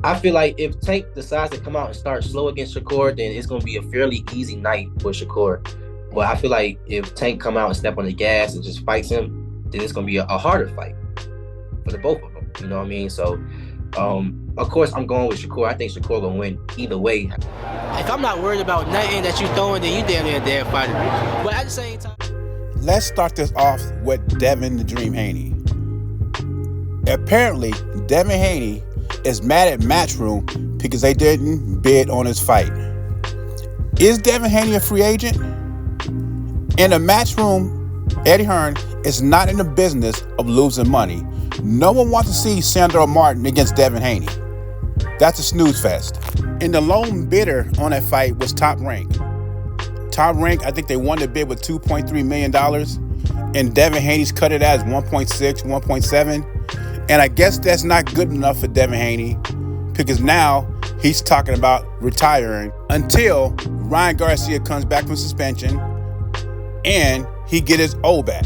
I feel like if Tank decides to come out and start slow against Shakur, then it's gonna be a fairly easy night for Shakur. But I feel like if Tank come out and step on the gas and just fights him, then it's gonna be a harder fight for the both of them. You know what I mean? So, of course, I'm going with Shakur. I think Shakur gonna win either way. If I'm not worried about nothing that you throwing, then you damn near a dead fighter. But at the same time, let's start this off with Devin the Dream Haney. Apparently, Devin Haney is mad at Matchroom because they didn't bid on his fight. Is Devin Haney a free agent? In the Matchroom, Eddie Hearn is not in the business of losing money. No one wants to see Sandro Martin against Devin Haney. That's a snooze fest. And the lone bidder on that fight was Top Rank. Top Rank, I think they won the bid with $2.3 million. And Devin Haney's cut it as 1.6, 1.7. And I guess that's not good enough for Devin Haney because now he's talking about retiring until Ryan Garcia comes back from suspension and he get his O back.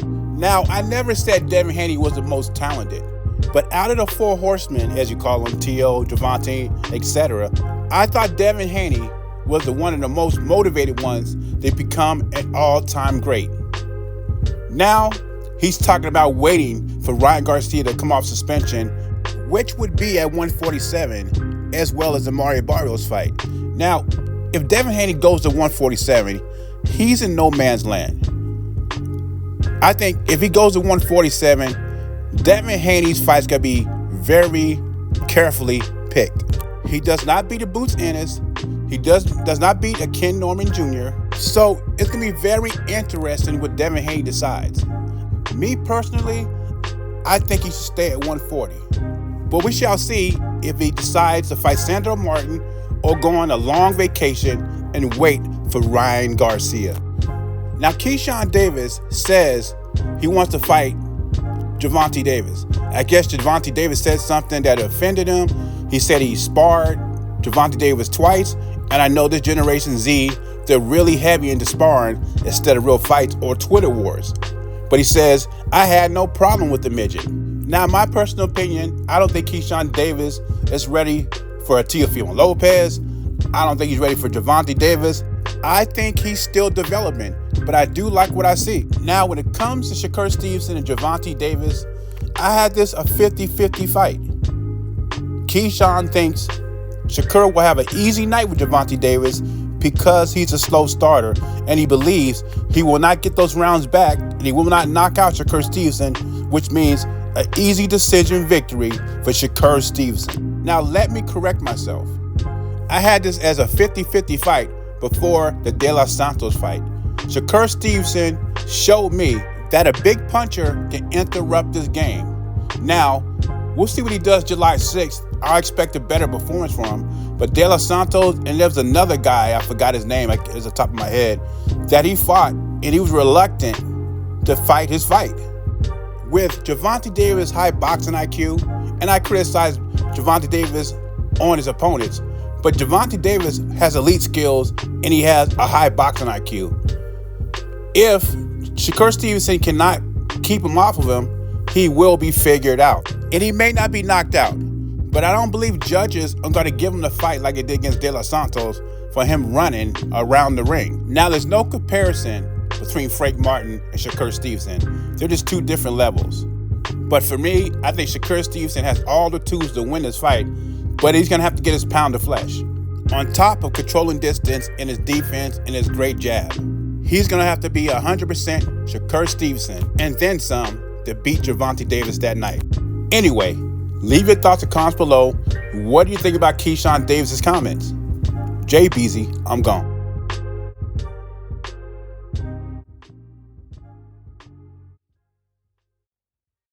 Now, I never said Devin Haney was the most talented, but out of the four horsemen, as you call them, T.O., Gervonta, etc., I thought Devin Haney was one of the most motivated ones to become an all-time great. Now, he's talking about waiting for Ryan Garcia to come off suspension, which would be at 147, as well as the Mario Barrios fight. Now, if Devin Haney goes to 147, he's in no man's land. I think if he goes to 147, Devin Haney's fight's got to be very carefully picked. He does not beat a Boots Ennis. He does not beat a Ken Norman Jr. So it's going to be very interesting what Devin Haney decides. Me personally, I think he should stay at 140. But we shall see if he decides to fight Sandro Martin or go on a long vacation and wait for Ryan Garcia. Now, Keyshawn Davis says he wants to fight Gervonta Davis. I guess Gervonta Davis said something that offended him. He said he sparred Gervonta Davis twice. And I know this Generation Z, they're really heavy into sparring instead of real fights or Twitter wars. But he says, I had no problem with the midget. Now, my personal opinion, I don't think Keyshawn Davis is ready for a Teofimo Lopez. I don't think he's ready for Gervonta Davis. I think he's still developing, but I do like what I see. Now, when it comes to Shakur Stevenson and Gervonta Davis, I had this a 50-50 fight. Keyshawn thinks Shakur will have an easy night with Gervonta Davis because he's a slow starter, and he believes he will not get those rounds back, and he will not knock out Shakur Stevenson, which means an easy decision victory for Shakur Stevenson. Now, let me correct myself. I had this as a 50-50 fight before the De Los Santos fight. Shakur Stevenson showed me that a big puncher can interrupt this game. Now, we'll see what he does July 6th. I expect a better performance from him. But De Los Santos, and there's another guy, I forgot his name, it's the top of my head, that he fought, and he was reluctant to fight his fight. With Gervonta Davis' high boxing IQ, and I criticize Gervonta Davis on his opponents, but Gervonta Davis has elite skills, and he has a high boxing IQ. If Shakur Stevenson cannot keep him off of him, he will be figured out. And he may not be knocked out, but I don't believe judges are going to give him the fight like they did against De Los Santos for him running around the ring. Now, there's no comparison between Frank Martin and Shakur Stevenson. They're just two different levels. But for me, I think Shakur Stevenson has all the tools to win this fight, but he's going to have to get his pound of flesh. On top of controlling distance and his defense and his great jab, he's going to have to be 100% Shakur Stevenson and then some to beat Gervonta Davis that night. Anyway, leave your thoughts and comments below. What do you think about Keyshawn Davis' comments? Jay Beezy, I'm gone.